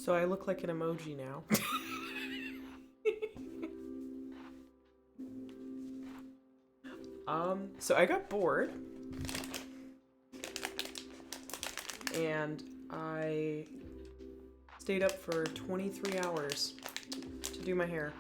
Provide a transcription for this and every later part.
So I look like an emoji now. So I got bored. And I stayed up for 23 hours to do my hair.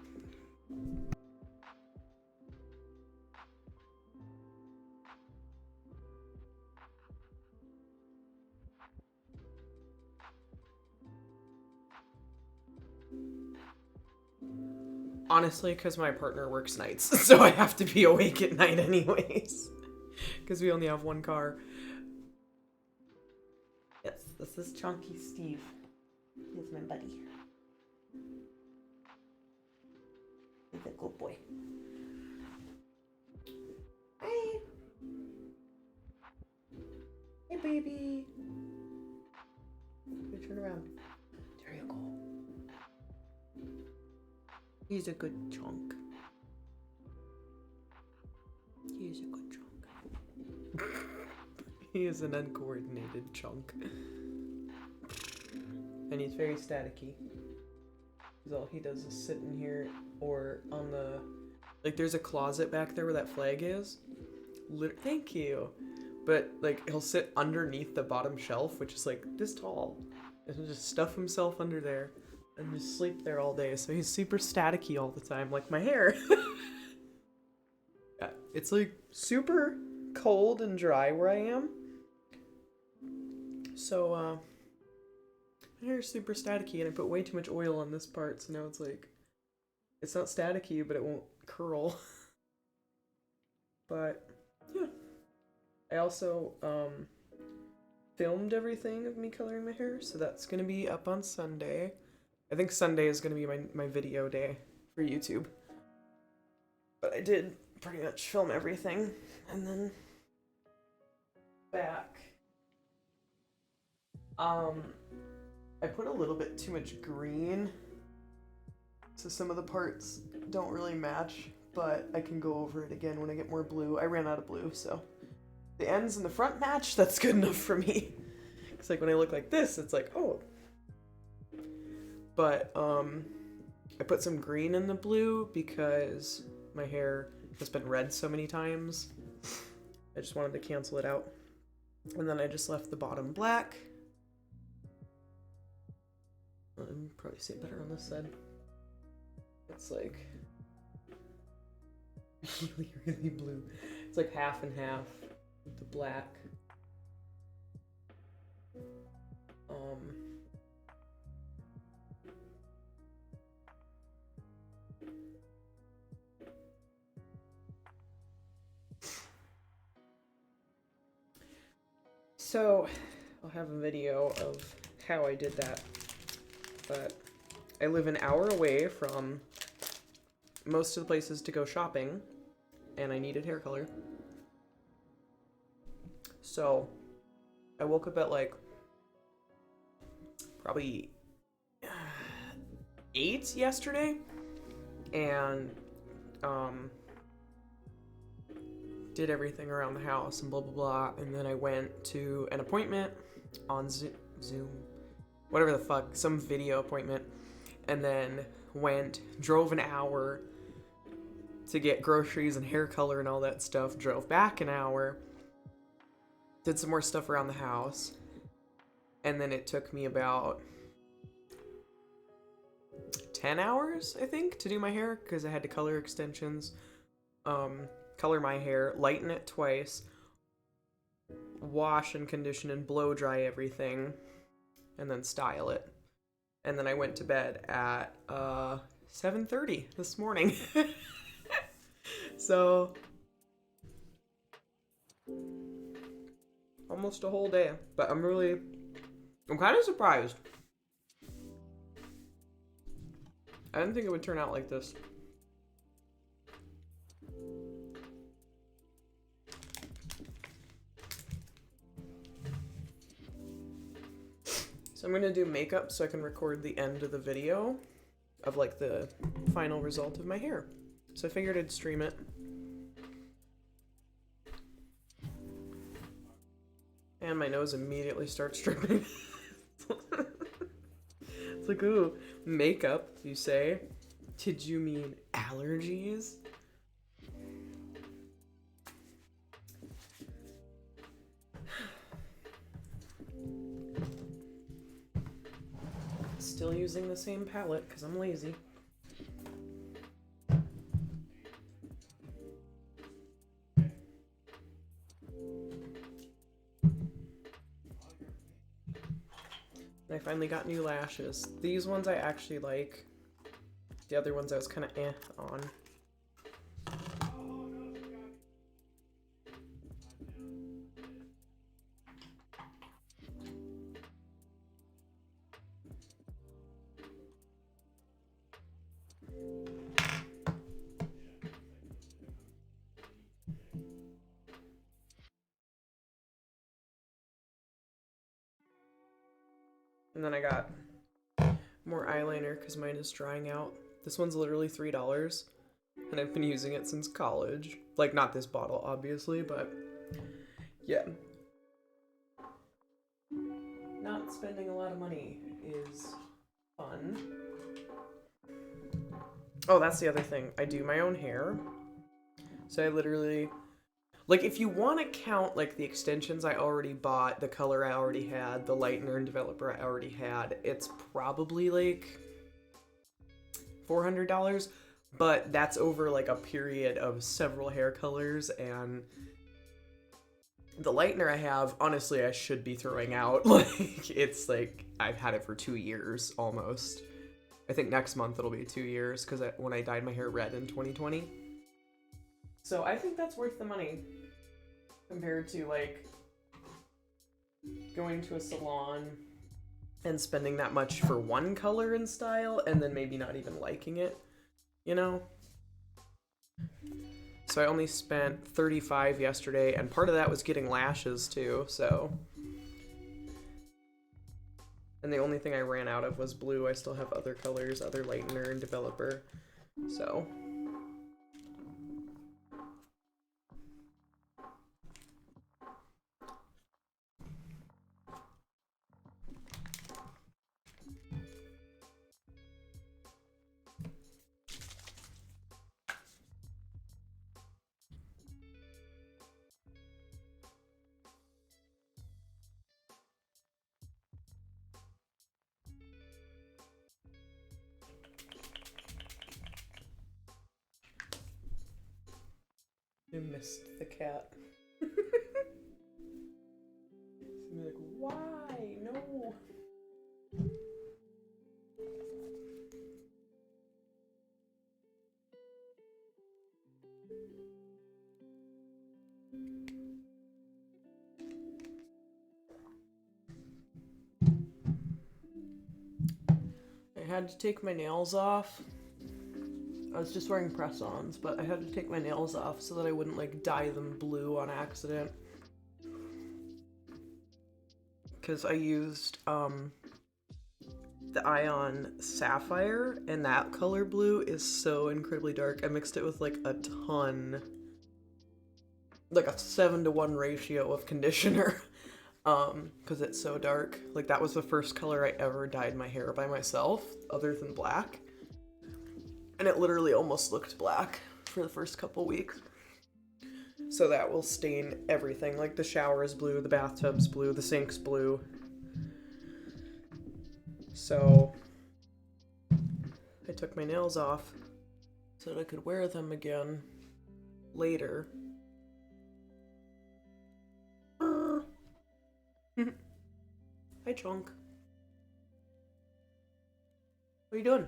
Honestly, because my partner works nights, so I have to be awake at night anyways. Because we only have one car. Yes, this is Chunky Steve. He's my buddy. He's a good boy. Hi. Hey, baby. You turn around. There you go. He's a good chunk. He is a good chunk. He is an uncoordinated chunk. And he's very staticky. Because all he does is sit in here or on the... Like, there's a closet back there where that flag is. Thank you. But, like, he'll sit underneath the bottom shelf, which is, like, this tall. And he'll just stuff himself under there. And just sleep there all day, so he's super staticky all the time, like my hair. Yeah, it's like super cold and dry where I am. So, my hair's super staticky, and I put way too much oil on this part, so now it's like, it's not staticky, but it won't curl. But, yeah. I also, filmed everything of me coloring my hair, so that's gonna be up on Sunday. I think Sunday is going to be my video day for YouTube. But I did pretty much film everything. And then back. I put a little bit too much green. So some of the parts don't really match. But I can go over it again when I get more blue. I ran out of blue, so. The ends and the front match, that's good enough for me. It's like when I look like this, it's like, oh. But, I put some green in the blue because my hair has been red so many times. I just wanted to cancel it out. And then I just left the bottom black. Probably see it better on this side. It's like really, really blue. It's like half and half with the black. So, I'll have a video of how I did that, but I live an hour away from most of the places to go shopping, and I needed hair color. So, I woke up at like, probably 8 yesterday, and, did everything around the house and blah blah blah, and then I went to an appointment on Zoom, whatever the fuck, some video appointment, and then drove an hour to get groceries and hair color and all that stuff, drove back an hour, did some more stuff around the house, and then it took me about 10 hours, I think, to do my hair, because I had to color extensions, color my hair, lighten it twice, wash and condition and blow dry everything, and then style it. And then I went to bed at 7:30 this morning. So almost a whole day, but I'm kind of surprised. I didn't think it would turn out like this. So I'm gonna do makeup so I can record the end of the video of like the final result of my hair. So I figured I'd stream it. And my nose immediately starts dripping. It's like, ooh, makeup, you say? Did you mean allergies? Still using the same palette because I'm lazy. And I finally got new lashes. These ones I actually like. The other ones I was kind of on. And then I got more eyeliner because mine is drying out. This one's literally $3, and I've been using it since college. Like, not this bottle, obviously, but yeah. Not spending a lot of money is fun. Oh, that's the other thing. I do my own hair. So I literally... Like, if you want to count, like, the extensions I already bought, the color I already had, the lightener and developer I already had, it's probably, like, $400, but that's over, like, a period of several hair colors, and the lightener I have, honestly, I should be throwing out. Like, it's, like, I've had it for 2 years, almost. I think next month it'll be 2 years, because when I dyed my hair red in 2020. So I think that's worth the money. Compared to, like, going to a salon and spending that much for one color and style and then maybe not even liking it, you know? So I only spent $35 yesterday, and part of that was getting lashes too, so. And the only thing I ran out of was blue. I still have other colors, other lightener and developer, so. I missed the cat. I'm like, why? No. I had to take my nails off. I was just wearing press-ons, but I had to take my nails off so that I wouldn't, like, dye them blue on accident. Because I used, the Ion Sapphire, and that color blue is so incredibly dark. I mixed it with, like, a ton, like a 7-to-1 ratio of conditioner, because it's so dark. Like, that was the first color I ever dyed my hair by myself, other than black. And it literally almost looked black for the first couple weeks. So that will stain everything. Like, the shower is blue, the bathtub's blue, the sink's blue. So I took my nails off so that I could wear them again later. Hi, Chunk. What are you doing?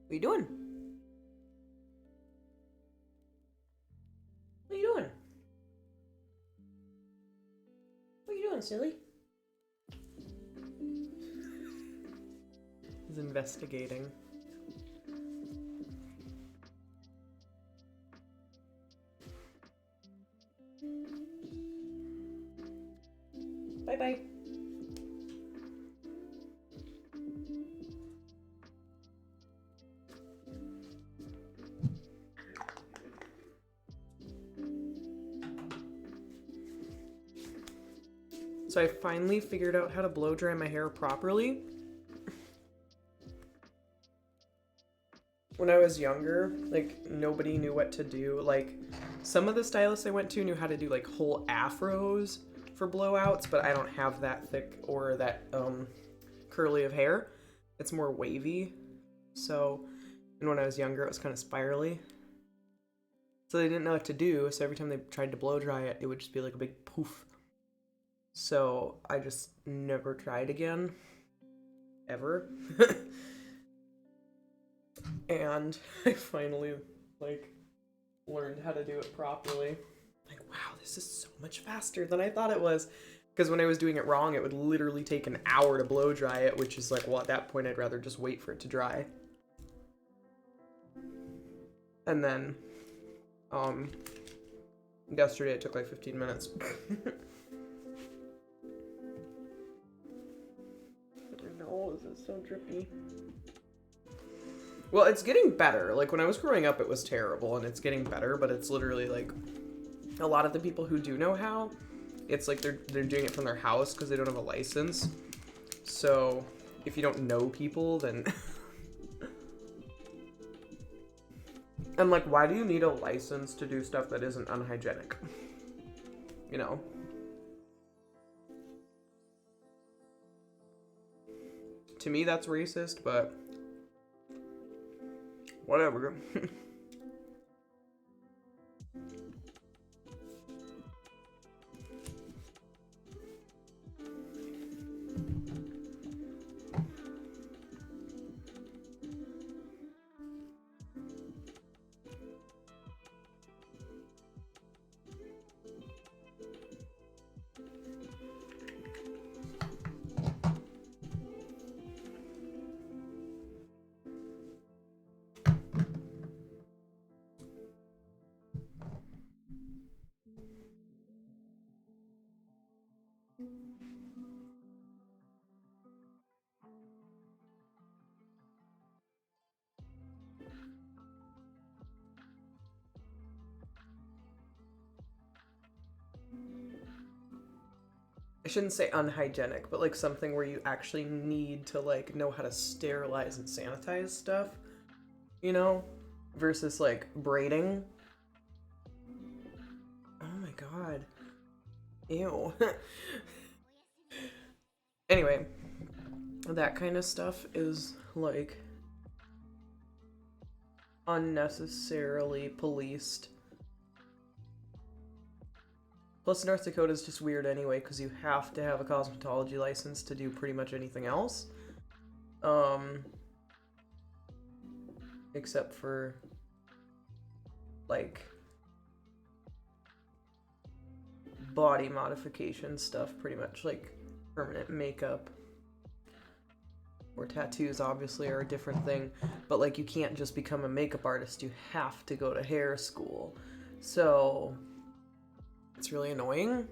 What are you doing? What are you doing? What are you doing, silly? He's investigating. Bye-bye. So I finally figured out how to blow dry my hair properly. When I was younger, like, nobody knew what to do. Like, some of the stylists I went to knew how to do, like, whole afros for blowouts, but I don't have that thick or that curly of hair. It's more wavy. So, and when I was younger, it was kind of spirally. So they didn't know what to do, so every time they tried to blow dry it, it would just be like a big poof. So I just never tried again. Ever. And I finally, like, learned how to do it properly. Like, wow, this is so much faster than I thought it was. Because when I was doing it wrong, it would literally take an hour to blow dry it, which is like, well, at that point, I'd rather just wait for it to dry. And then, yesterday it took like 15 minutes. No, this is so drippy. Well, it's getting better. Like, when I was growing up, it was terrible, and it's getting better, but it's literally, like, a lot of the people who do know how, it's like they're doing it from their house because they don't have a license. So, if you don't know people, then... And, like, why do you need a license to do stuff that isn't unhygienic? You know? To me, that's racist, but... whatever. I shouldn't say unhygienic, but like something where you actually need to like know how to sterilize and sanitize stuff, you know, versus like braiding. Oh my god. Ew. Anyway, that kind of stuff is like unnecessarily policed. Plus, North Dakota is just weird anyway, because you have to have a cosmetology license to do pretty much anything else. Except for, like, body modification stuff, pretty much. Like, permanent makeup. Or tattoos, obviously, are a different thing. But, like, you can't just become a makeup artist. You have to go to hair school. So... it's really annoying.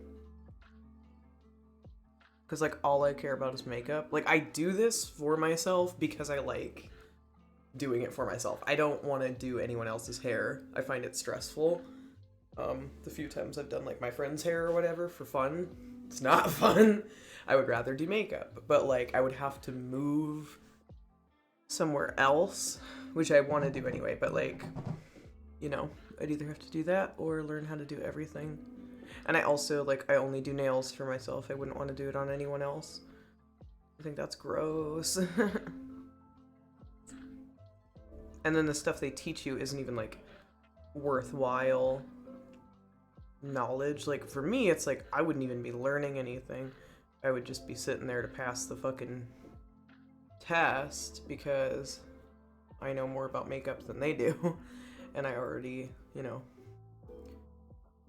Because, like, all I care about is makeup. Like, I do this for myself because I like doing it for myself. I don't want to do anyone else's hair. I find it stressful. The few times I've done, like, my friend's hair or whatever for fun, it's not fun. I would rather do makeup. But, like, I would have to move somewhere else, which I want to do anyway. But, like, you know, I'd either have to do that or learn how to do everything. And I also, like, I only do nails for myself. I wouldn't want to do it on anyone else. I think that's gross. And then the stuff they teach you isn't even, like, worthwhile knowledge. Like, for me, it's like, I wouldn't even be learning anything. I would just be sitting there to pass the fucking test because I know more about makeup than they do. And I already, you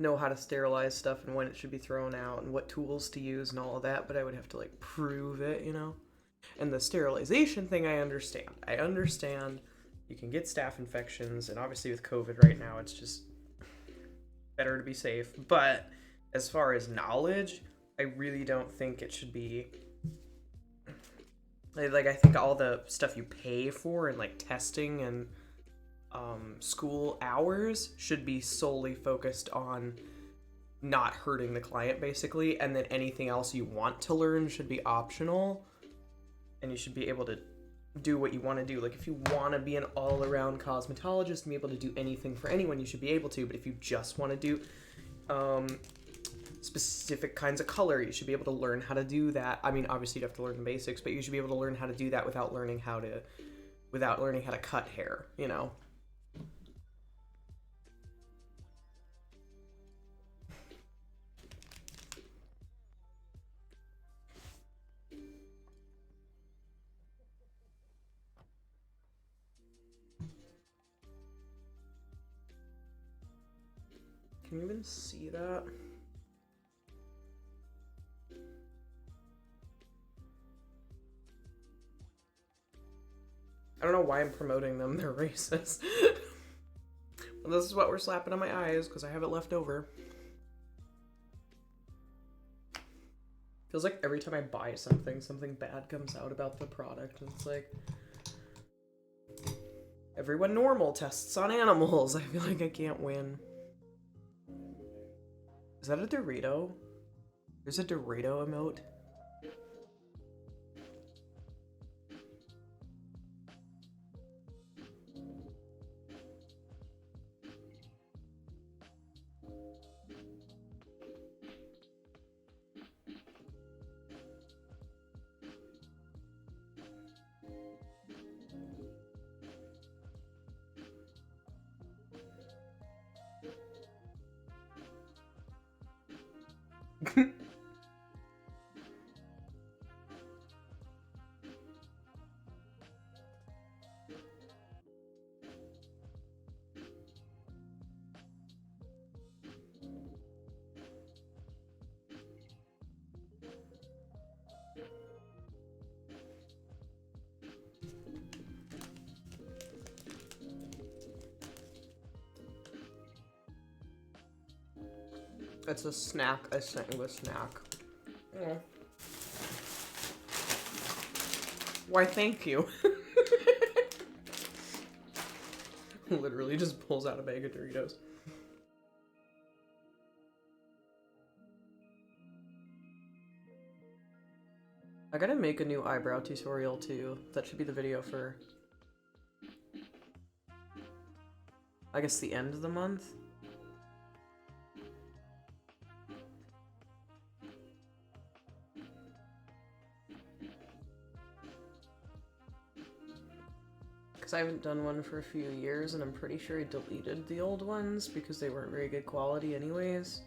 know how to sterilize stuff and when it should be thrown out and what tools to use and all of that, but I would have to, like, prove it, you know? And the sterilization thing, I understand. I understand you can get staph infections, and obviously with COVID right now, it's just better to be safe. But as far as knowledge, I really don't think it should be... Like, I think all the stuff you pay for and, like, testing and school hours should be solely focused on not hurting the client, basically, and then anything else you want to learn should be optional, and you should be able to do what you want to do. Like, if you want to be an all-around cosmetologist and be able to do anything for anyone, you should be able to, but if you just want to do specific kinds of color, you should be able to learn how to do that. I mean, obviously you have to learn the basics, but you should be able to learn how to do that without learning how to cut hair, you know? Can you even see that? I don't know why I'm promoting them. They're racist. Well, this is what we're slapping on my eyes because I have it left over. Feels like every time I buy something, something bad comes out about the product. And it's like, everyone normal tests on animals. I feel like I can't win. Is that a Dorito? There's a Dorito emote. It's a snack. I sent you a snack. Oh. Why, thank you. Literally just pulls out a bag of Doritos. I gotta make a new eyebrow tutorial too. That should be the video for, I guess, the end of the month. Because I haven't done one for a few years, and I'm pretty sure I deleted the old ones because they weren't very good quality anyways.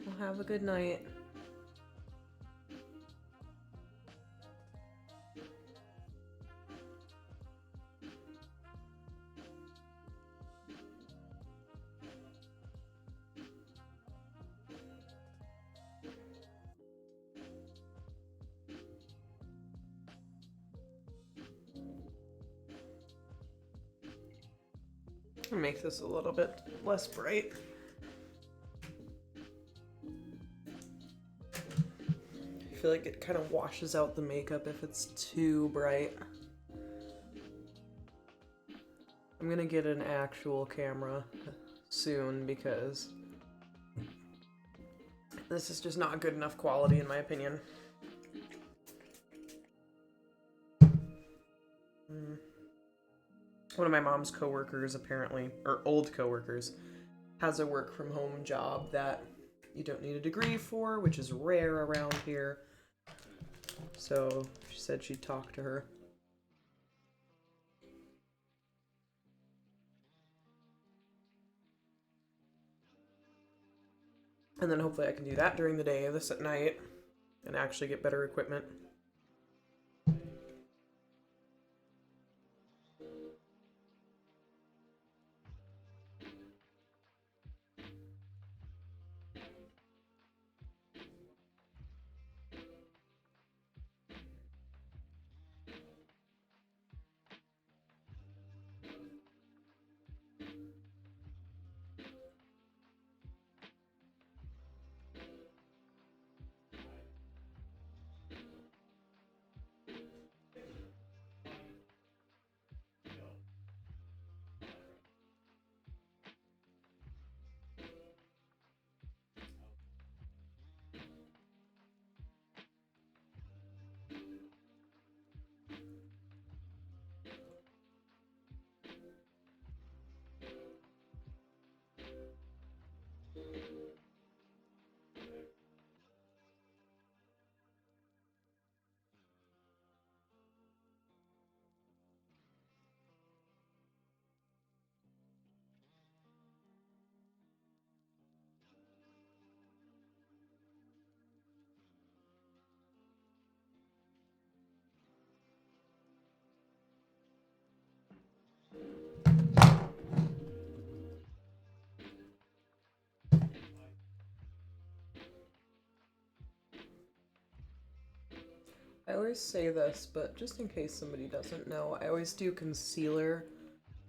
Well, have a good night. Make this a little bit less bright. I feel like it kind of washes out the makeup if it's too bright. I'm gonna get an actual camera soon because this is just not good enough quality in my opinion. One of my mom's coworkers, apparently, or old coworkers, has a work from home job that you don't need a degree for, which is rare around here. So she said she'd talk to her. And then hopefully I can do that during the day, this at night, and actually get better equipment. I always say this, but just in case somebody doesn't know, I always do concealer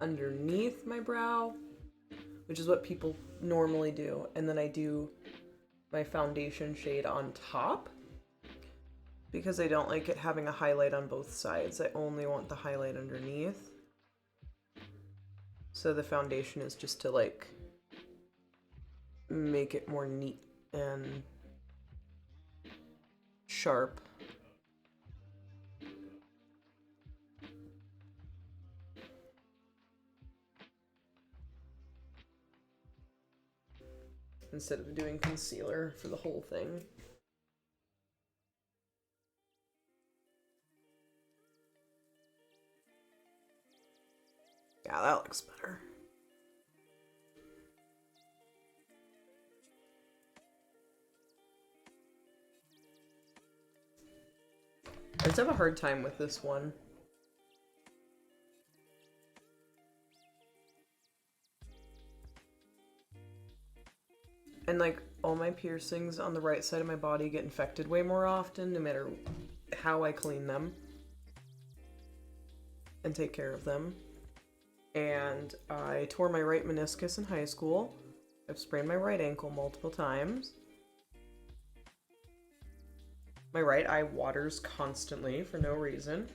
underneath my brow, which is what people normally do, and then I do my foundation shade on top because I don't like it having a highlight on both sides. I only want the highlight underneath. So the foundation is just to like make it more neat and sharp. Instead of doing concealer for the whole thing. Yeah, that looks better. I just have a hard time with this one. And like all my piercings on the right side of my body get infected way more often, no matter how I clean them and take care of them. And I tore my right meniscus in high school. I've sprained my right ankle multiple times. My right eye waters constantly for no reason.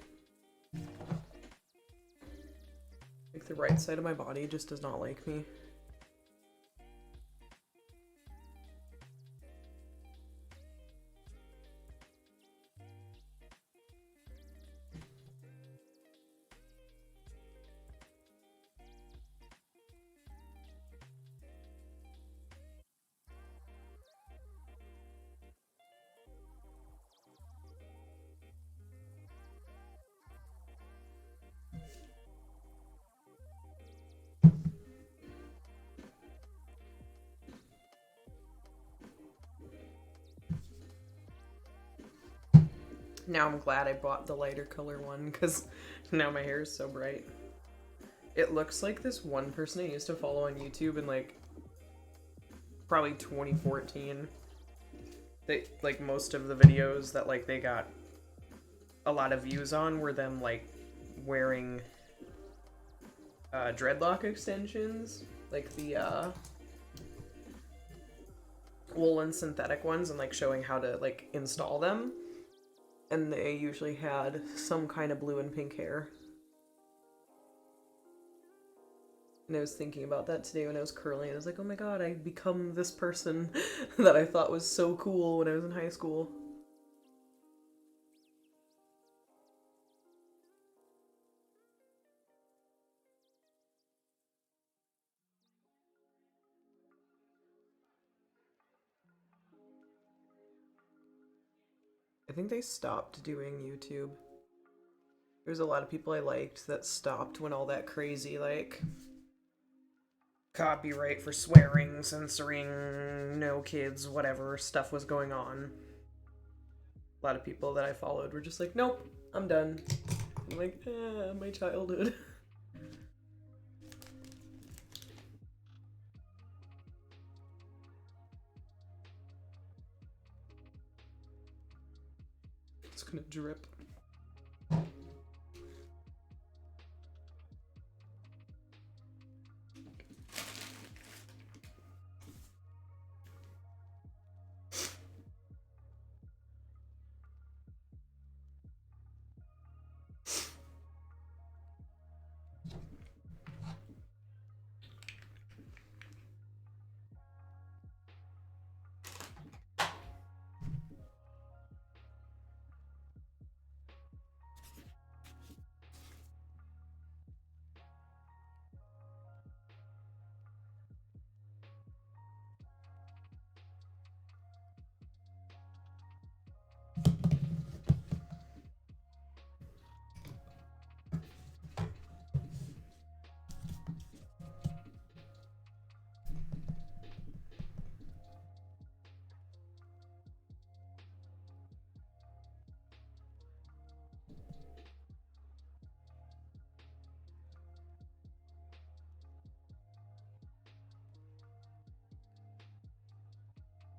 Like the right side of my body just does not like me. Now I'm glad I bought the lighter color one because now my hair is so bright. It looks like this one person I used to follow on YouTube in like probably 2014. They like most of the videos that like they got a lot of views on were them like wearing dreadlock extensions, like the woolen synthetic ones, and like showing how to like install them. And they usually had some kind of blue and pink hair. And I was thinking about that today when I was curling. I was like, oh my god, I've become this person that I thought was so cool when I was in high school. I think they stopped doing YouTube. There's a lot of people I liked that stopped when all that crazy, like, copyright for swearing, censoring, no kids, whatever stuff was going on. A lot of people that I followed were just like, nope, I'm done. I'm like, my childhood. It's gonna drip.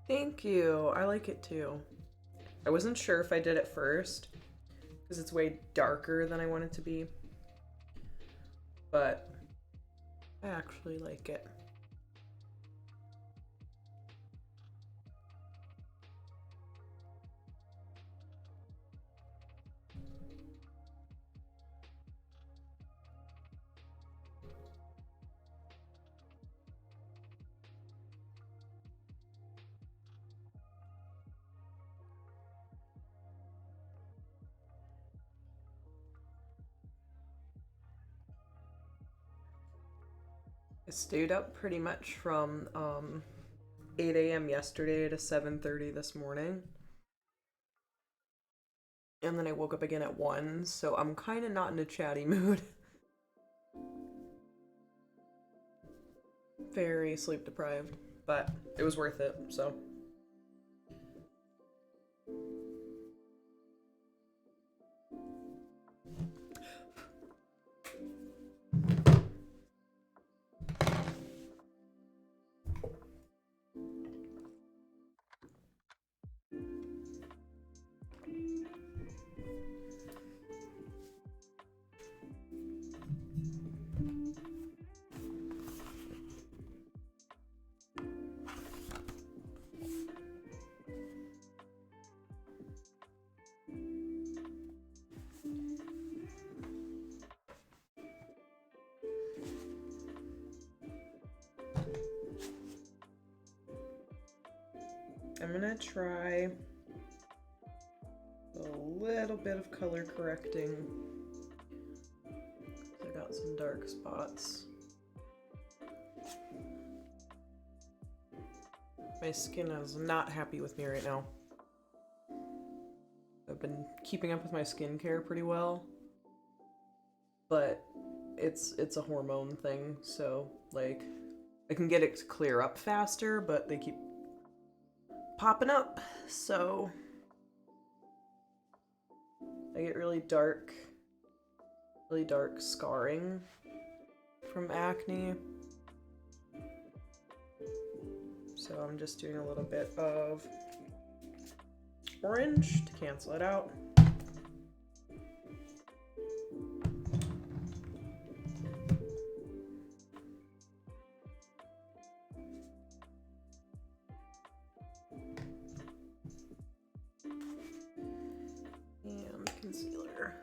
Thank you. I like it too. I wasn't sure if I did it first, because it's way darker than I want it to be. But I actually like it. I stayed up pretty much from 8 a.m. yesterday to 7:30 this morning. And then I woke up again at 1, so I'm kind of not in a chatty mood. Very sleep deprived, but it was worth it, so. I'm gonna try a little bit of color correcting. I got some dark spots. My skin is not happy with me right now. I've been keeping up with my skincare pretty well, but it's a hormone thing, so like I can get it to clear up faster, but they keep popping up, so I get really dark scarring from acne. So I'm just doing a little bit of orange to cancel it out. And concealer.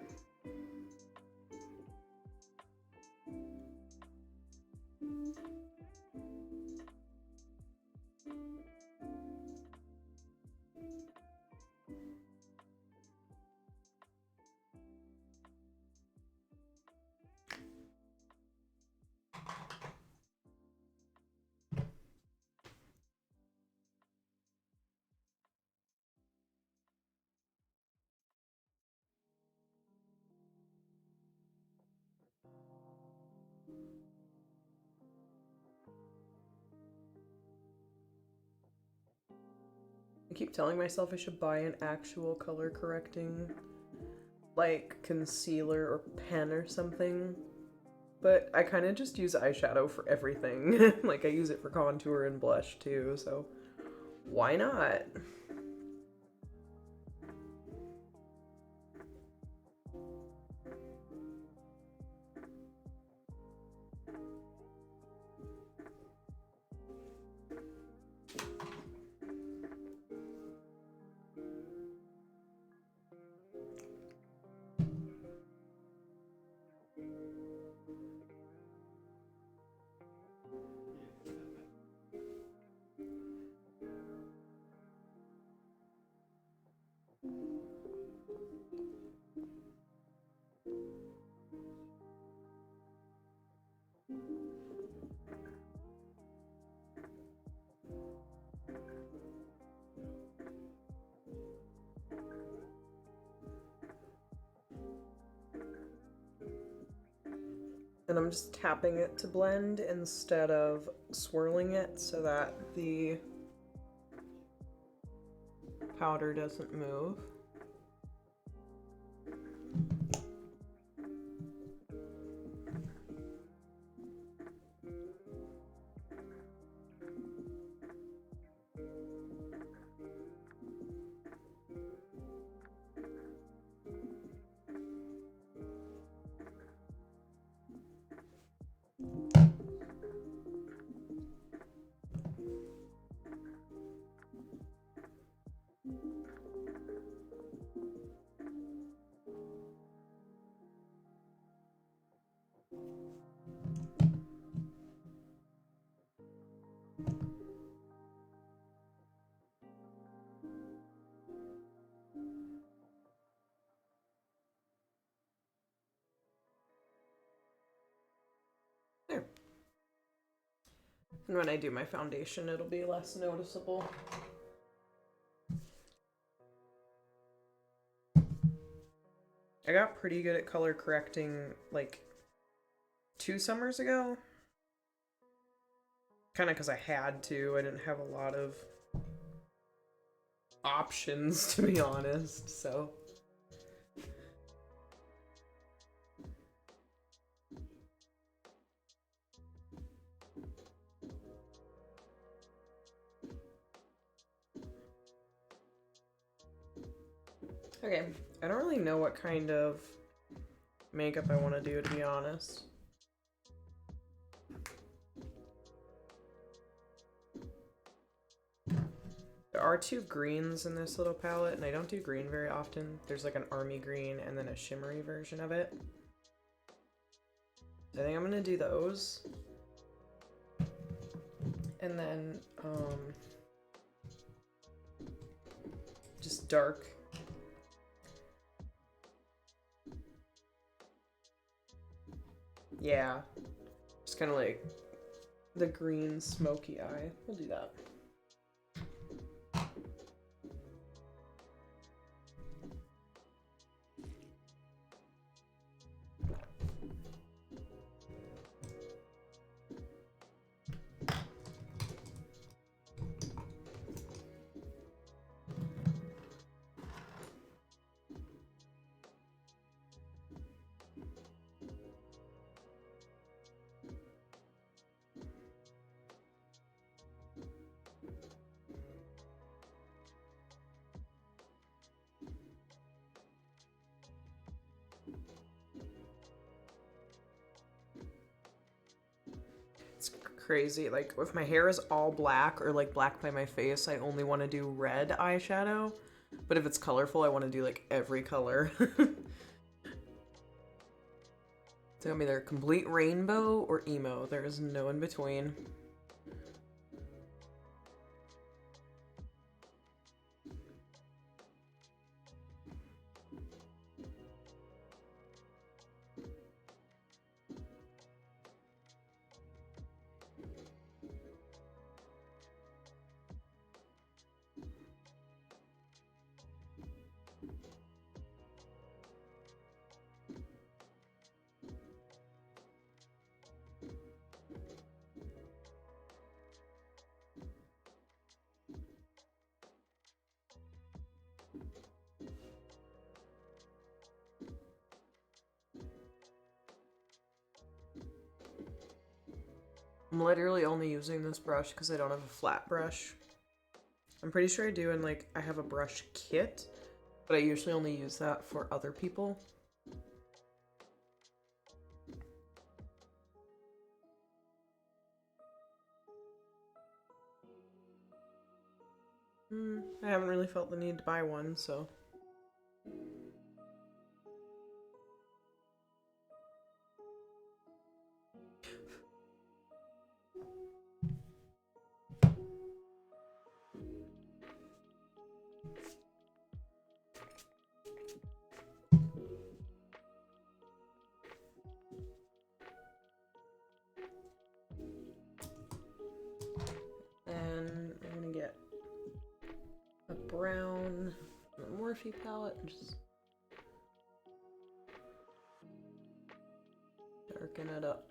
I keep telling myself I should buy an actual color correcting, like concealer or pen or something, but I kind of just use eyeshadow for everything. Like I use it for contour and blush too, so why not? And I'm just tapping it to blend instead of swirling it so that the powder doesn't move. And when I do my foundation, it'll be less noticeable. I got pretty good at color correcting like 2 summers ago. Kind of because I had to. I didn't have a lot of options, to be honest, so. Okay, I don't really know what kind of makeup I want to do, to be honest. There are 2 greens in this little palette, and I don't do green very often. There's like an army green and then a shimmery version of it. I think I'm gonna do those. And then, just dark. Yeah, just kind of like the green smoky eye. We'll do that. It's crazy. Like, if my hair is all black or like black by my face, I only want to do red eyeshadow. But if it's colorful, I want to do like every color. It's gonna be either complete rainbow or emo. There is no in between. I'm literally only using this brush because I don't have a flat brush. I'm pretty sure I do, and like I have a brush kit, but I usually only use that for other people. I haven't really felt the need to buy one, so. And I'm gonna get a brown Morphe palette and just darken it up.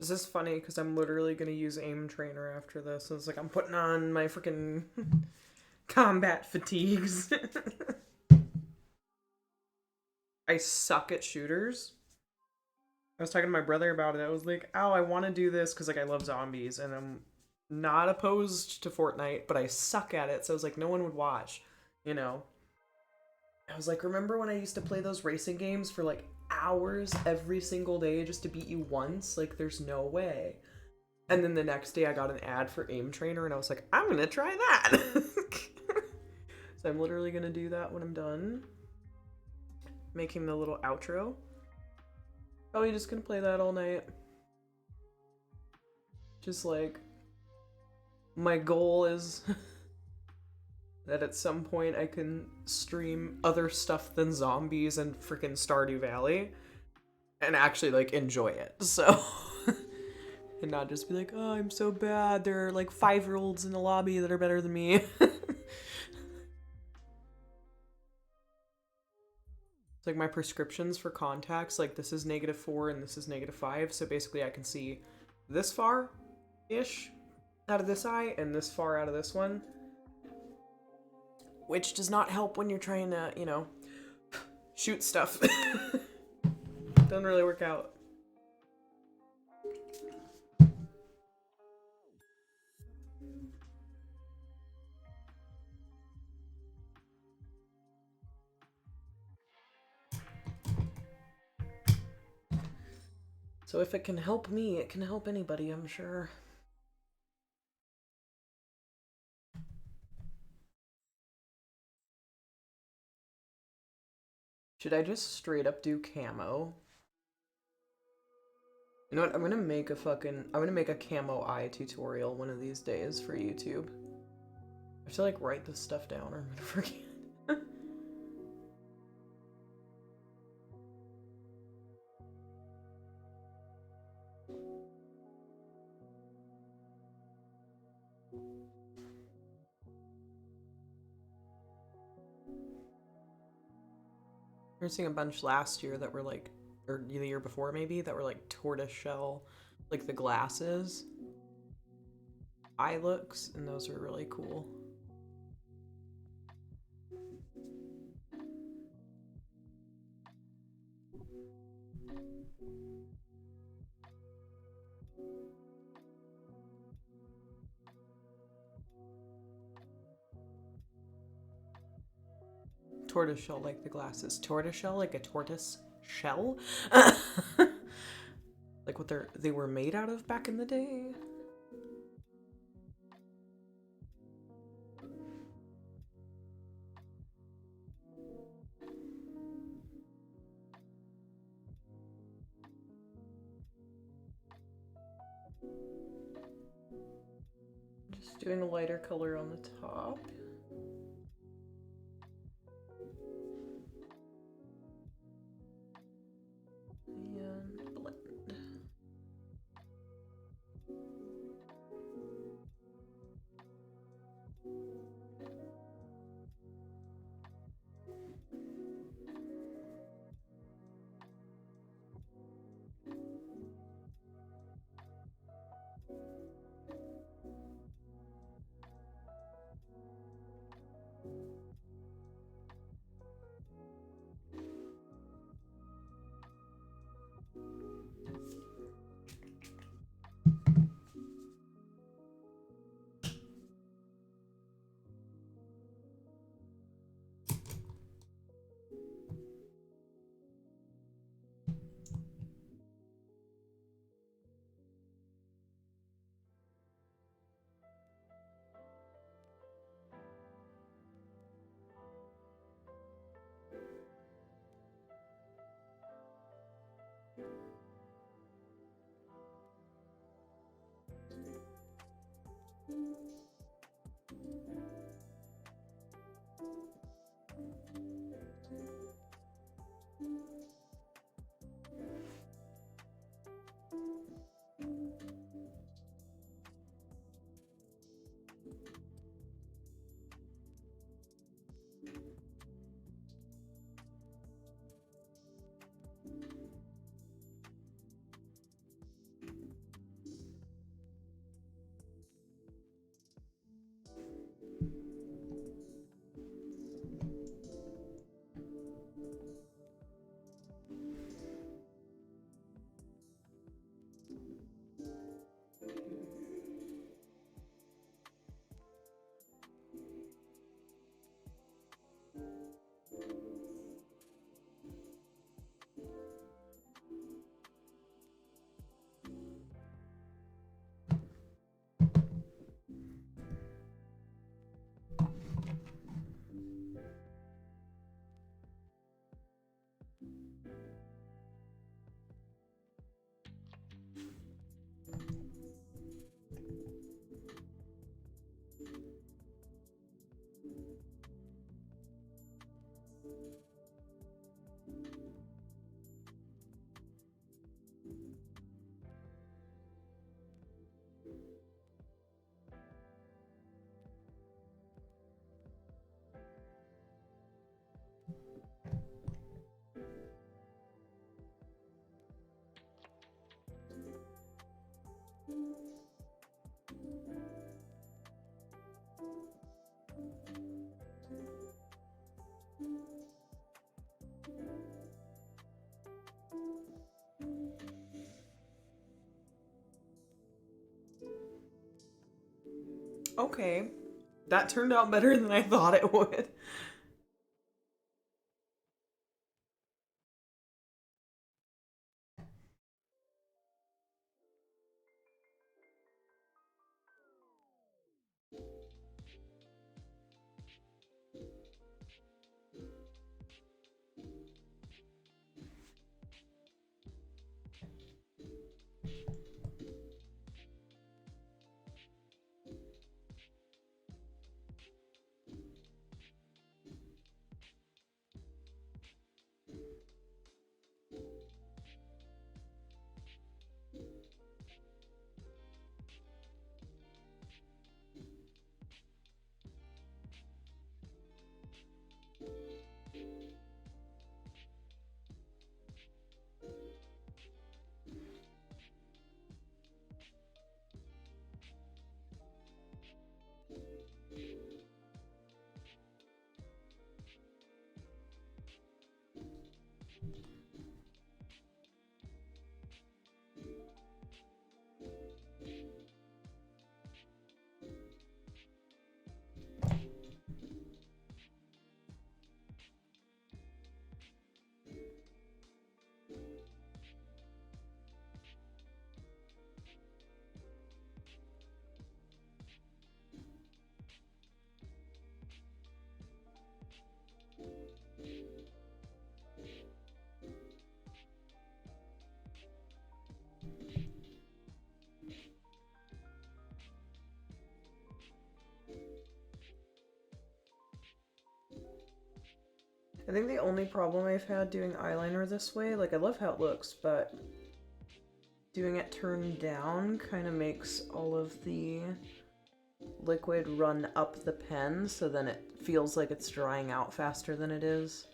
This is funny because I'm literally gonna use aim trainer after this. So it's like I'm putting on my freaking combat fatigues. I suck at shooters. I was talking to my brother about it. I was like, oh, I want to do this because like I love zombies and I'm not opposed to Fortnite, but I suck at it. So I was like, no one would watch, you know? I was like, remember when I used to play those racing games for like hours every single day just to beat you once? Like, there's no way. And then the next day I got an ad for aim trainer and I was like, I'm gonna try that. So I'm literally gonna do that when I'm done making the little outro. Probably just gonna play that all night. Just like, my goal is that at some point I can stream other stuff than zombies and freaking Stardew Valley and actually like enjoy it. So and not just be like, oh, I'm so bad. There are like 5-year-olds in the lobby that are better than me. It's like my prescriptions for contacts, like this is -4 and this is -5. So basically I can see this far-ish out of this eye and this far out of this one. Which does not help when you're trying to, you know, shoot stuff. Doesn't really work out. So if it can help me, it can help anybody, I'm sure. Should I just straight up do camo? You know what? I'm gonna make a camo eye tutorial one of these days for YouTube. I have to like write this stuff down or I'm gonna forget. We were seeing a bunch last year that were like, or the year before maybe, that were like tortoise shell, like the glasses, eye looks, and those are really cool. Tortoise shell like the glasses. Tortoise shell like a tortoise shell? Like what they were made out of back in the day? Just doing a lighter color on the top. And blend. Okay. That turned out better than I thought it would. I think the only problem I've had doing eyeliner this way, like I love how it looks, but doing it turned down kind of makes all of the liquid run up the pen, so then it feels like it's drying out faster than it is.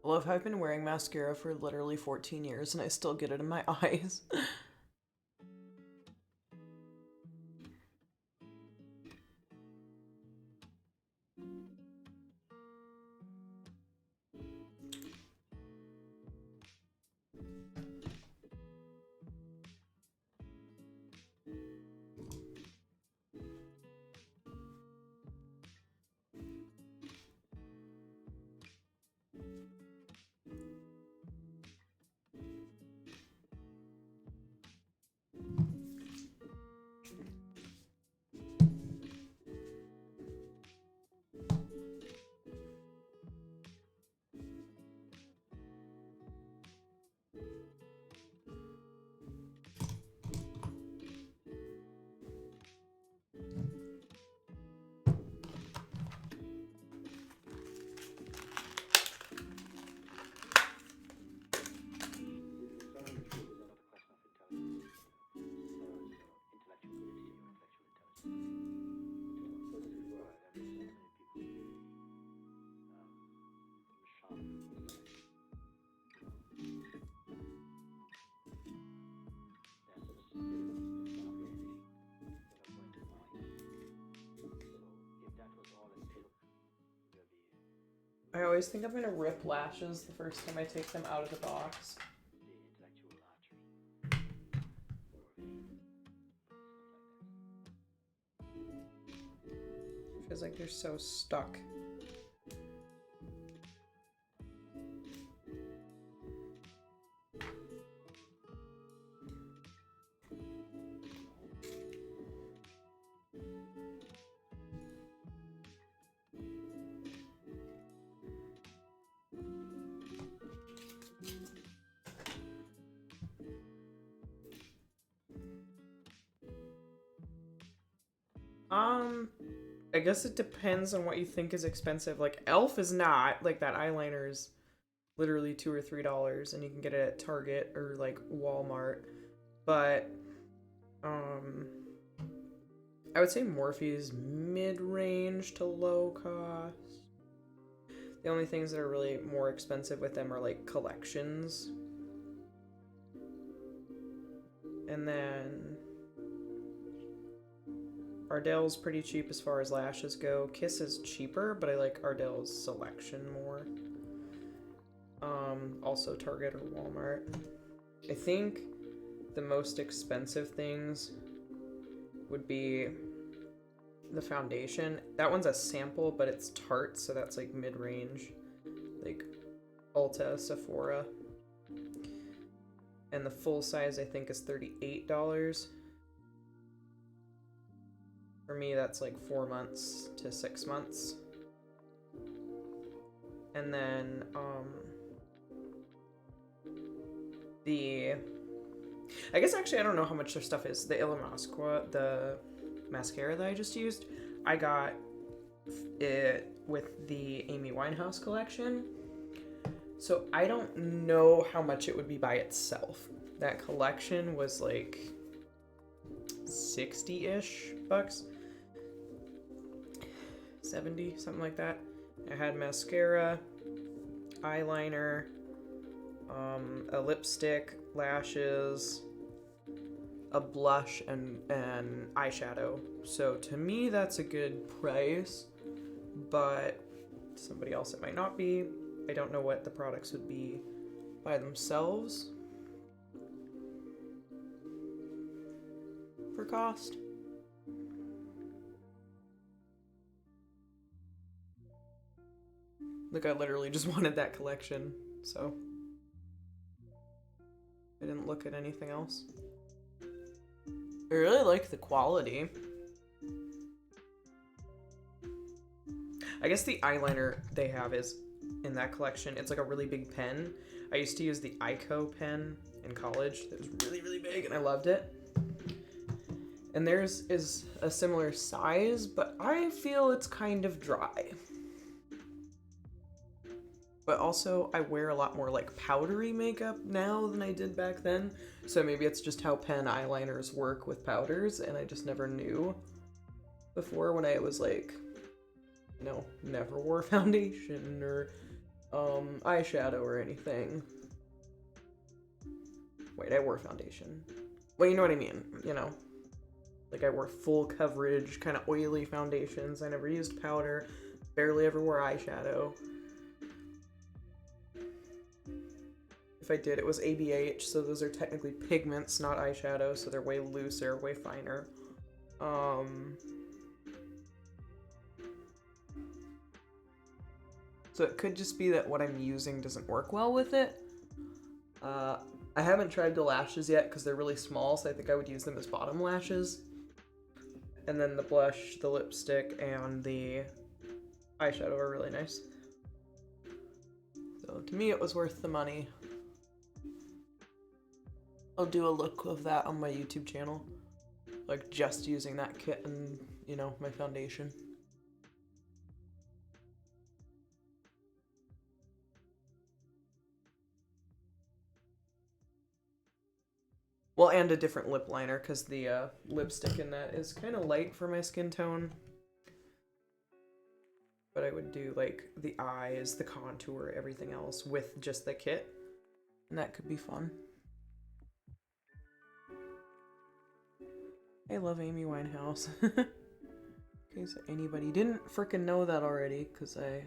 I love how I've been wearing mascara for literally 14 years and I still get it in my eyes. I always think I'm gonna rip lashes the first time I take them out of the box. feels like they're so stuck. I guess it depends on what you think is expensive. Like, Elf is not. Like, that eyeliner is literally $2 or $3, and you can get it at Target or, like, Walmart. But, I would say Morphe is mid-range to low cost. The only things that are really more expensive with them are, like, collections. And then Ardell's pretty cheap as far as lashes go. Kiss is cheaper, but I like Ardell's selection more. Also Target or Walmart. I think the most expensive things would be the foundation. That one's a sample, but it's Tarte, so that's like mid-range. Like Ulta, Sephora. And the full size I think is $38. For me, that's like 4 months to 6 months. And then, I guess actually I don't know how much their stuff is. The Illamasqua, the mascara that I just used, I got it with the Amy Winehouse collection. So I don't know how much it would be by itself. That collection was like 60-ish bucks. 70, something like that. I had mascara, eyeliner, a lipstick, lashes, a blush, and eyeshadow. So to me, that's a good price, but to somebody else it might not be. I don't know what the products would be by themselves for cost. Like, I literally just wanted that collection, so I didn't look at anything else. I really like the quality. I guess the eyeliner they have is in that collection. It's like a really big pen. I used to use the Ico pen in college. That was really, really big, and I loved it. And theirs is a similar size, but I feel it's kind of dry. But also, I wear a lot more like powdery makeup now than I did back then. So maybe it's just how pen eyeliners work with powders, and I just never knew before when I was like, you know, never wore foundation or eyeshadow or anything. Wait, I wore foundation. Well, you know what I mean, you know. Like, I wore full coverage, kind of oily foundations. I never used powder, barely ever wore eyeshadow. If I did, it was ABH, so those are technically pigments, not eyeshadow, so they're way looser, way finer. So it could just be that what I'm using doesn't work well with it. I haven't tried the lashes yet because they're really small, so I think I would use them as bottom lashes. And then the blush, the lipstick, and the eyeshadow are really nice. So to me, it was worth the money. I'll do a look of that on my YouTube channel. Like, just using that kit and, you know, my foundation. Well, and a different lip liner, because the lipstick in that is kind of light for my skin tone. But I would do, like, the eyes, the contour, everything else with just the kit. And that could be fun. I love Amy Winehouse. In case anybody didn't frickin' know that already, because I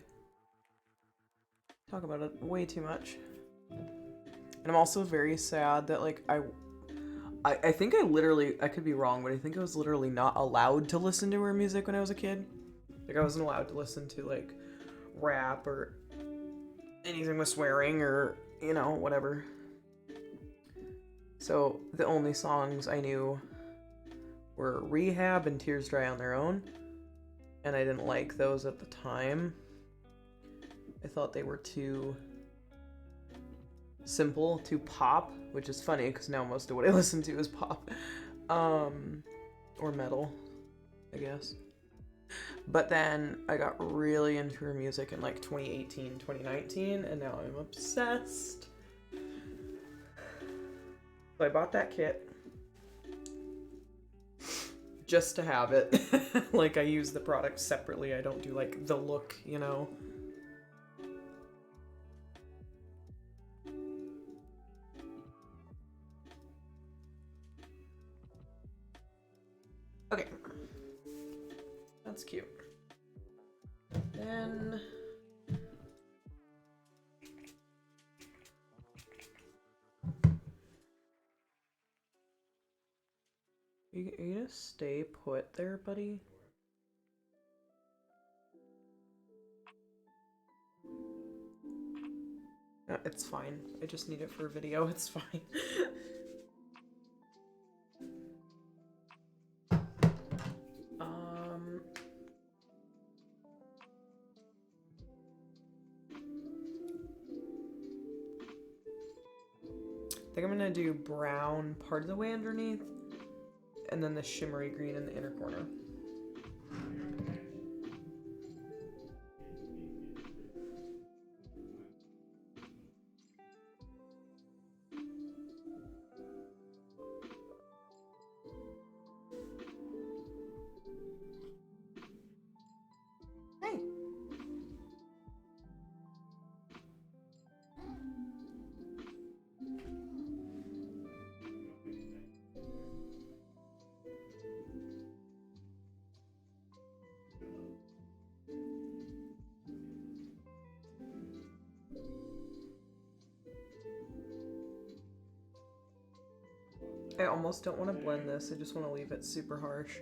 talk about it way too much. And I'm also very sad that, like, I think I could be wrong, but I think I was literally not allowed to listen to her music when I was a kid. Like, I wasn't allowed to listen to, like, rap or anything with swearing or, you know, whatever. So the only songs I knew were Rehab and Tears Dry on Their Own, and I didn't like those at the time. I thought they were too simple, too pop, which is funny because now most of what I listen to is pop. Or metal, I guess. But then I got really into her music in like 2018, 2019, and now I'm obsessed. So I bought that kit just to have it. Like, I use the products separately. I don't do like the look, you know. Okay. That's cute. Then are you gonna stay put there, buddy? No, it's fine. I just need it for a video. It's fine. I think I'm gonna do brown part of the way underneath, and then the shimmery green in the inner corner. Hey. I almost don't want to blend this. I just want to leave it super harsh.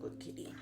good kitty.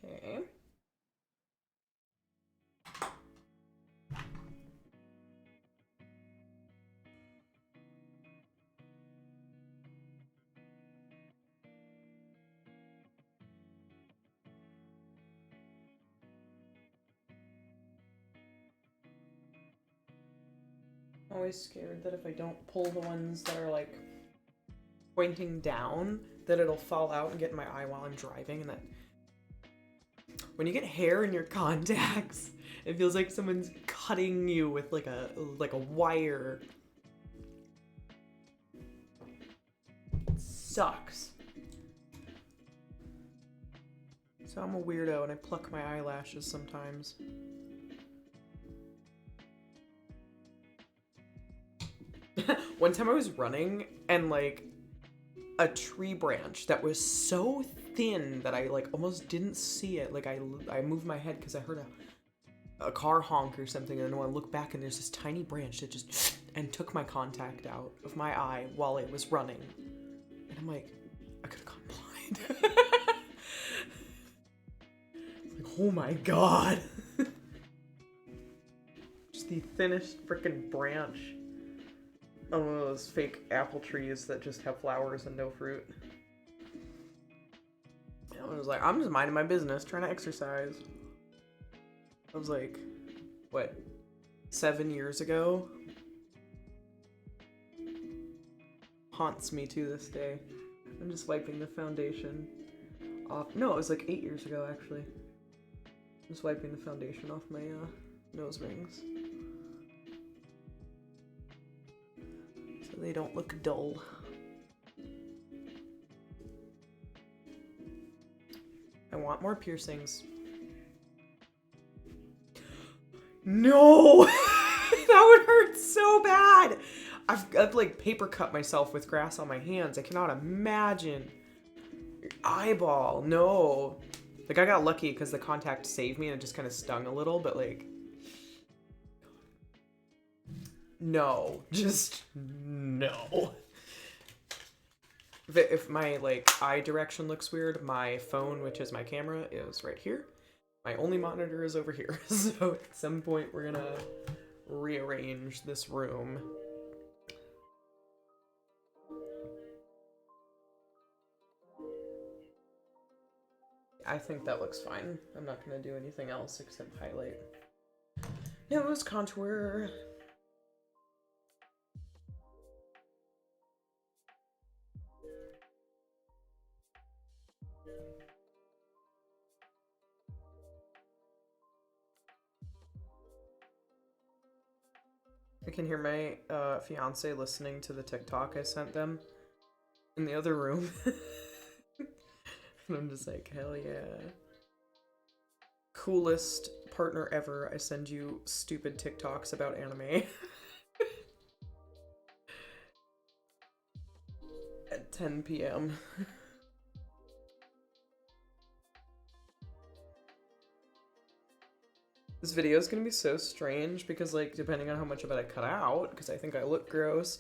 Okay. I'm always scared that if I don't pull the ones that are like pointing down, that it'll fall out and get in my eye while I'm driving, and that when you get hair in your contacts, it feels like someone's cutting you with like a wire. It sucks. So I'm a weirdo and I pluck my eyelashes sometimes. One time I was running and like a tree branch that was so thin that I like almost didn't see it. Like I moved my head because I heard a car honk or something, and then when I look back and there's this tiny branch that just and took my contact out of my eye while it was running. And I'm like, I could have gone blind. Like, oh my god. Just the thinnest freaking branch on one of those fake apple trees that just have flowers and no fruit. And I was like, I'm just minding my business, trying to exercise. I was like, what, 7 years ago? Haunts me to this day. I'm just wiping the foundation off. No, it was like 8 years ago, actually. Just wiping the foundation off my nose rings. So they don't look dull. I want more piercings. No! That would hurt so bad! I've like paper cut myself with grass on my hands. I cannot imagine. Your eyeball, no. Like I got lucky because the contact saved me and it just kind of stung a little, but like, no, just no. If my like eye direction looks weird, my phone, which is my camera, is right here. My only monitor is over here. So at some point we're gonna rearrange this room. I think that looks fine. I'm not gonna do anything else except highlight. Nose contour. I can hear my fiance listening to the TikTok I sent them in the other room. And I'm just like, hell yeah. Coolest partner ever. I send you stupid TikToks about anime. At 10 p.m. This video is gonna be so strange because, like, depending on how much of it I cut out, because I think I look gross,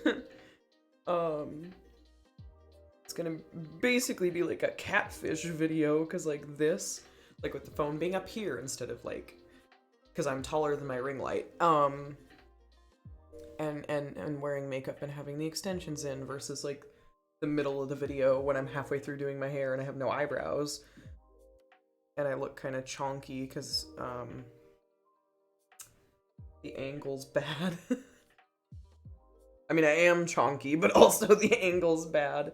it's It's gonna basically be like a catfish video, because like this, like with the phone being up here instead of like, because I'm taller than my ring light, and wearing makeup and having the extensions in versus like the middle of the video when I'm halfway through doing my hair and I have no eyebrows and I look kind of chonky because the angle's bad. I mean, I am chonky, but also the angle's bad.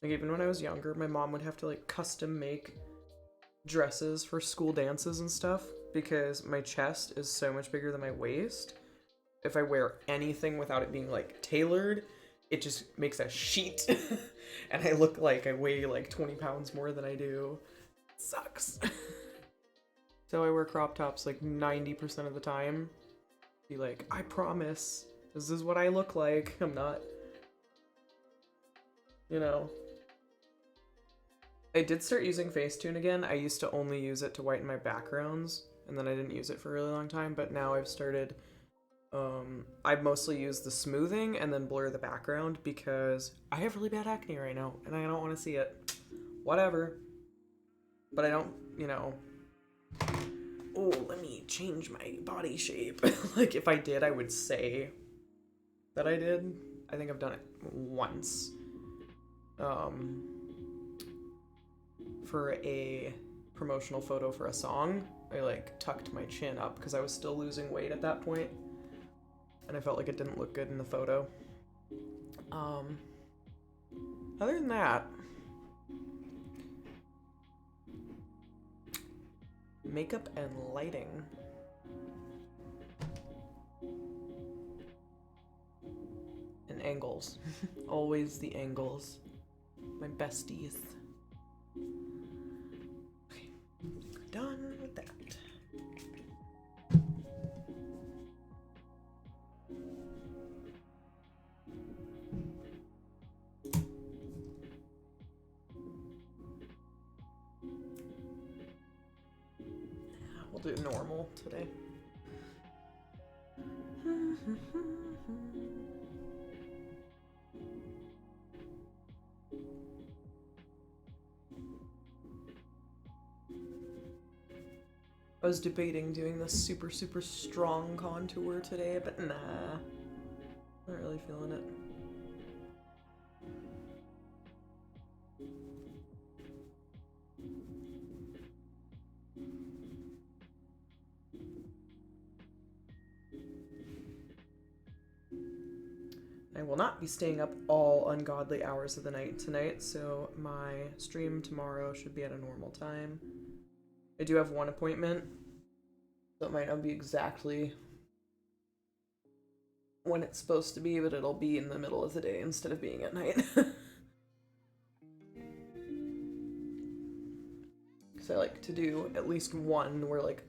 Like, even when I was younger, my mom would have to like custom make dresses for school dances and stuff because my chest is so much bigger than my waist. If I wear anything without it being like tailored, it just makes a sheet and I look like I weigh like 20 pounds more than I do. It sucks. So I wear crop tops like 90% of the time. Be like, I promise, this is what I look like. I'm not, you know. I did start using Facetune again. I used to only use it to whiten my backgrounds, and then I didn't use it for a really long time, but now I've started, I mostly use the smoothing and then blur the background because I have really bad acne right now, and I don't want to see it. Whatever. But I don't, you know, oh, let me change my body shape. Like, if I did, I would say that I did. I think I've done it once. For a promotional photo for a song, I like tucked my chin up because I was still losing weight at that point, and I felt like it didn't look good in the photo. Other than that, makeup and lighting. And angles. Always the angles. My besties. Okay, we're done with that. We'll do normal today. I was debating doing this super strong contour today, but nah. Not really feeling it. I will not be staying up all ungodly hours of the night tonight, so my stream tomorrow should be at a normal time. I do have one appointment, so it might not be exactly when it's supposed to be, but it'll be in the middle of the day instead of being at night. Because I like to do at least one where like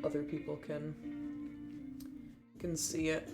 other people can see it.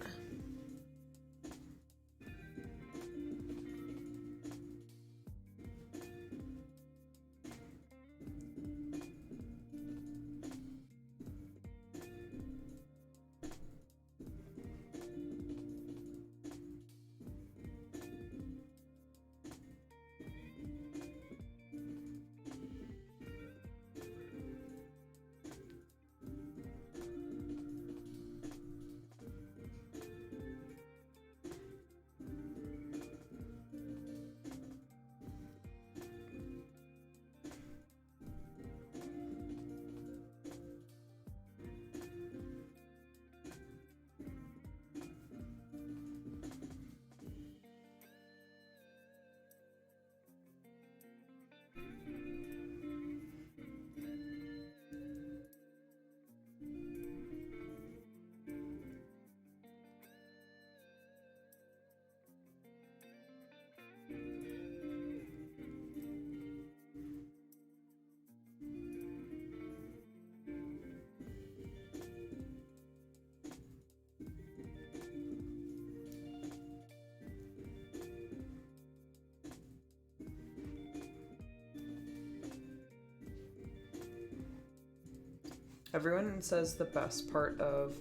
Everyone says the best part of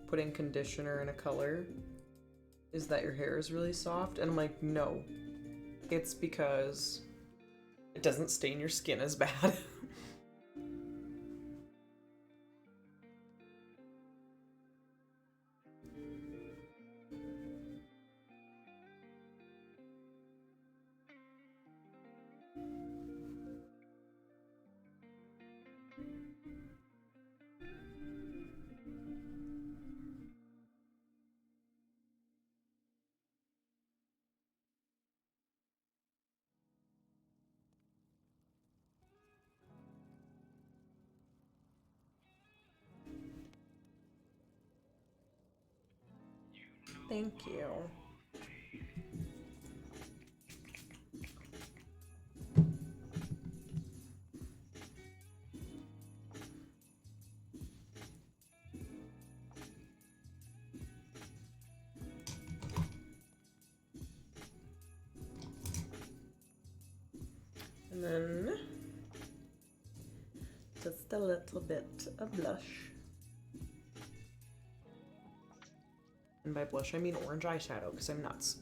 putting conditioner in a color is that your hair is really soft, and I'm like, no. It's because it doesn't stain your skin as bad. Thank you. And then just a little bit of blush. And by blush, I mean orange eyeshadow, because I'm nuts.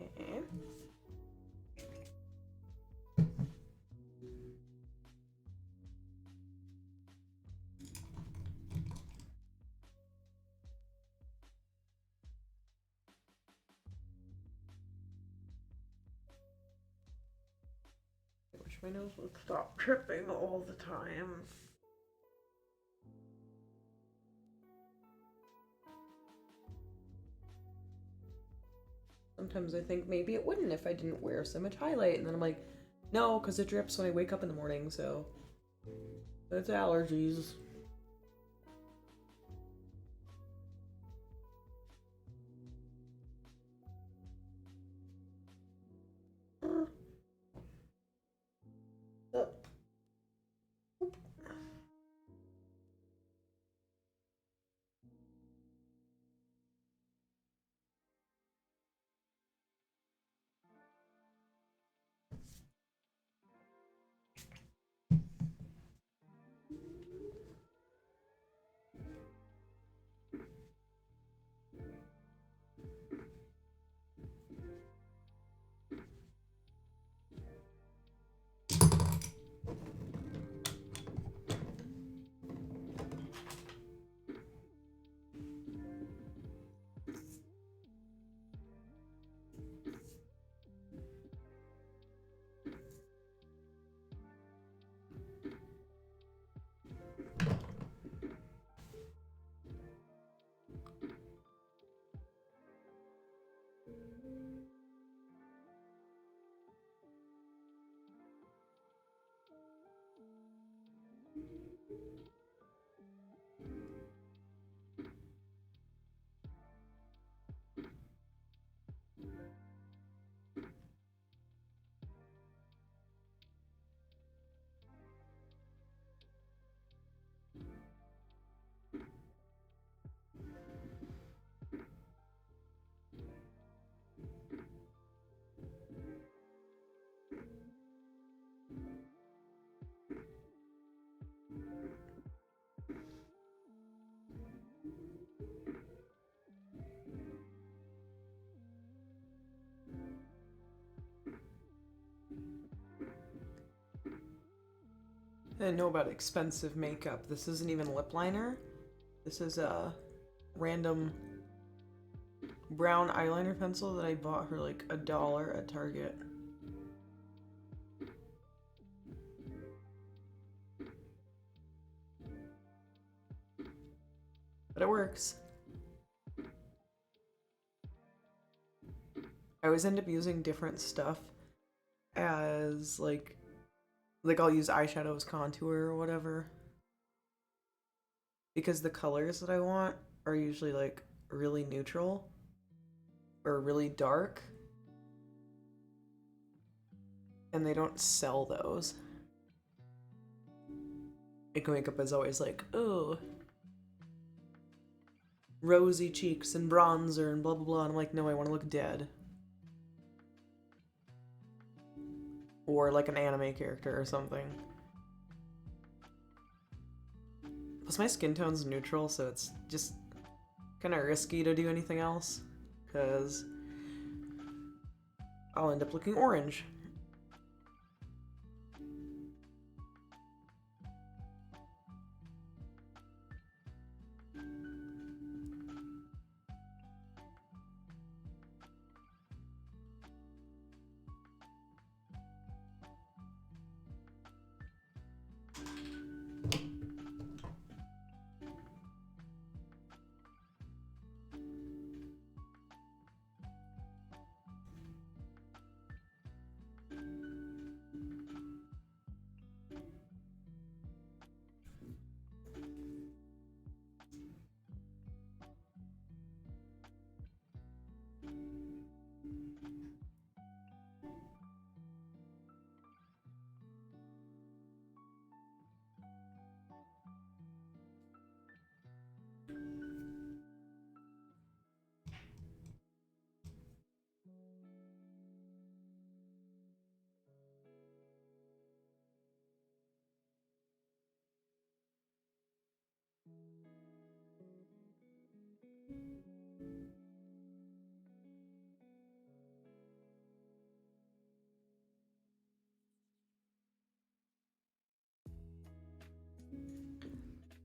Okay. I wish my nose would stop tripping all the time. Sometimes I think maybe it wouldn't if I didn't wear so much highlight, and then I'm like, no, because it drips when I wake up in the morning, so it's allergies. didn't know about expensive makeup. This isn't even lip liner. This is a random brown eyeliner pencil that I bought for like $1 at Target. But it works. I always end up using different stuff as like I'll use eyeshadow as contour or whatever. Because the colors that I want are usually like really neutral or really dark. And they don't sell those. Like makeup is always like, oh, rosy cheeks and bronzer and blah blah blah. And I'm like, no, I want to look dead. Or like an anime character or something. Plus my skin tone's neutral, so it's just kind of risky to do anything else. Because I'll end up looking orange.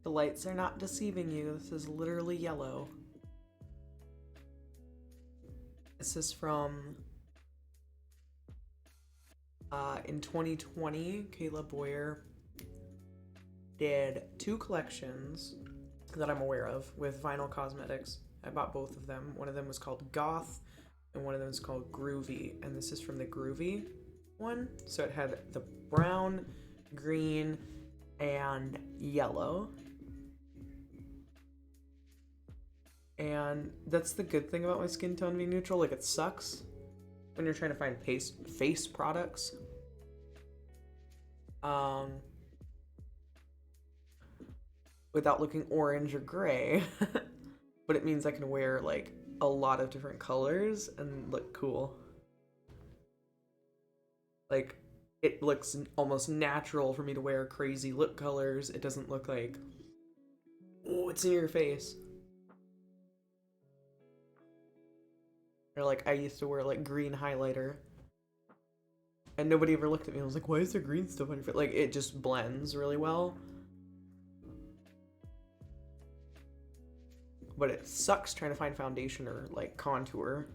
The lights are not deceiving you. This is literally yellow. This is from in 2020, Kayla Boyer did 2 collections that I'm aware of with Vinyl Cosmetics. I bought both of them. One of them was called Goth and one of them is called Groovy. And this is from the Groovy one. So it had the brown, green, and yellow. And that's the good thing about my skin tone being neutral. Like, it sucks when you're trying to find face products. Without looking orange or gray. But it means I can wear, like, a lot of different colors and look cool. Like, it looks almost natural for me to wear crazy lip colors. It doesn't look like, oh, it's in your face. Or like, I used to wear like green highlighter and nobody ever looked at me and was like, why is there green stuff on your face? Like, it just blends really well. But it sucks trying to find foundation or like contour.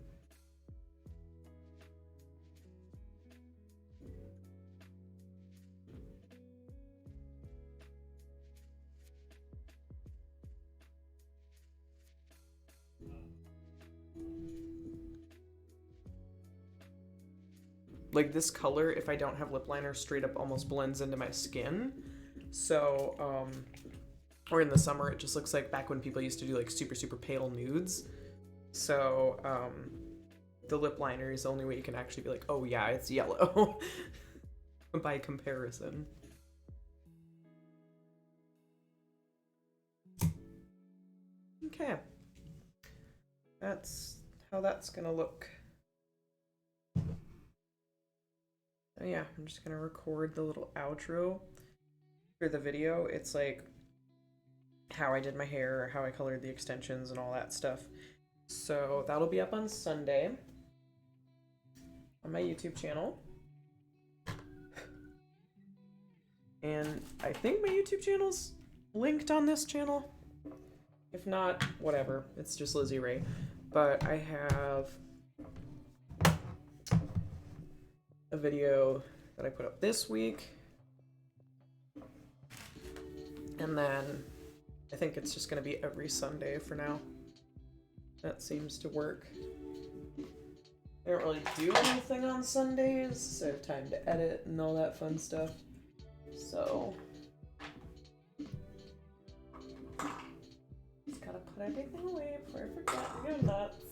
Like, this color, if I don't have lip liner, straight up almost blends into my skin. So, or in the summer, it just looks like back when people used to do like super, super pale nudes. So, the lip liner is the only way you can actually be like, oh yeah, it's yellow by comparison. Okay. That's how that's gonna look. Oh yeah, I'm just gonna record the little outro for the video. It's like how I did my hair, how I colored the extensions and all that stuff. So that'll be up on Sunday on my YouTube channel. And I think my YouTube channel's linked on this channel. If not, whatever. It's just Lizzy Ray. But I have a video that I put up this week. And then I think it's just going to be every Sunday for now. That seems to work. I don't really do anything on Sundays, so I have time to edit and all that fun stuff. So, just gotta put everything away before I forget to go nuts.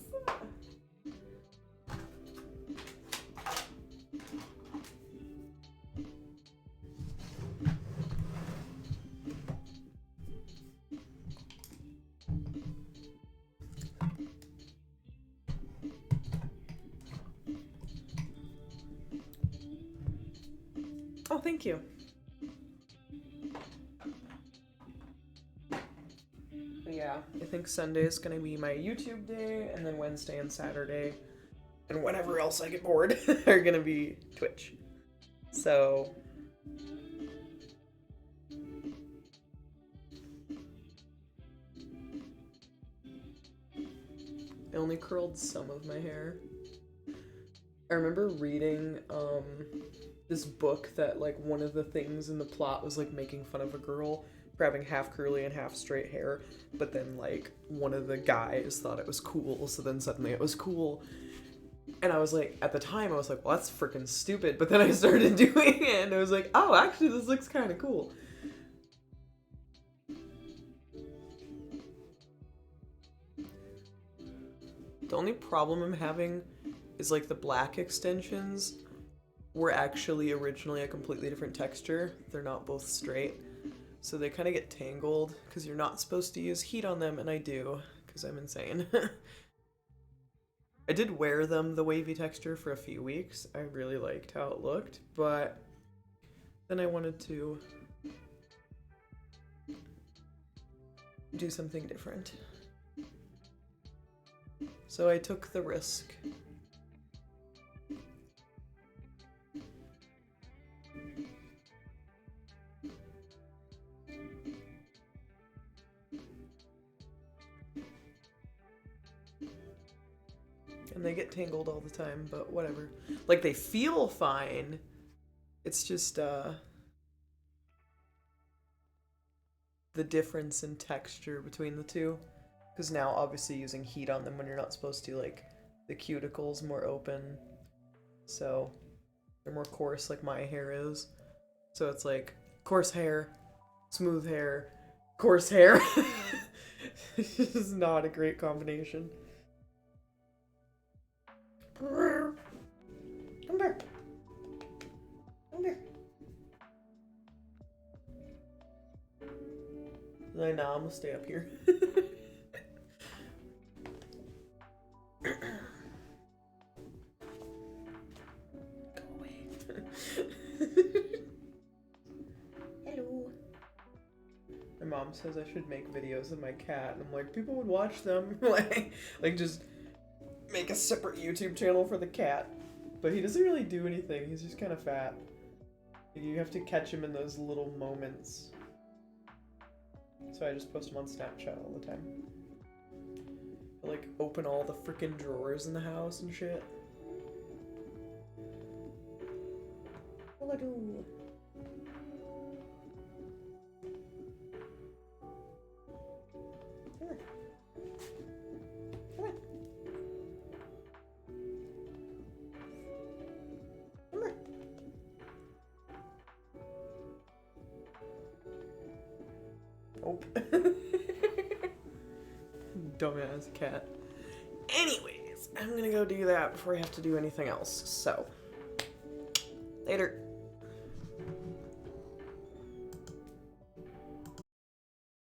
Oh, thank you. But yeah, I think Sunday is gonna be my YouTube day, and then Wednesday and Saturday, and whenever else I get bored, are gonna be Twitch. So, I only curled some of my hair. I remember reading, this book that, like, one of the things in the plot was, like, making fun of a girl for having half curly and half straight hair, but then, like, one of the guys thought it was cool, so then suddenly it was cool. And I was like, at the time, I was like, well, that's freaking stupid, but then I started doing it, and I was like, oh, actually, this looks kind of cool. The only problem I'm having is, like, the black extensions were actually originally a completely different texture. They're not both straight. So they kind of get tangled because you're not supposed to use heat on them, and I do because I'm insane. I did wear them, the wavy texture, for a few weeks. I really liked how it looked, but then I wanted to do something different. So I took the risk. And they get tangled all the time, but whatever. Like, they feel fine. It's just, the difference in texture between the two. Because now, obviously, using heat on them when you're not supposed to, like, the cuticle's more open. So, they're more coarse, like my hair is. So it's like, coarse hair, smooth hair, coarse hair. This is not a great combination. Come here. Come here. I know, I'm gonna stay up here. Go away. Hello. My mom says I should make videos of my cat, and I'm like, people would watch them. like just make a separate YouTube channel for the cat. But he doesn't really do anything. He's just kind of fat. You have to catch him in those little moments. So I just post him on Snapchat all the time. I, like, open all the freaking drawers in the house and shit. What do I do? Come on. Come on. Come on. Nope. Dumbass cat. Anyways, I'm gonna go do that before I have to do anything else. So, later.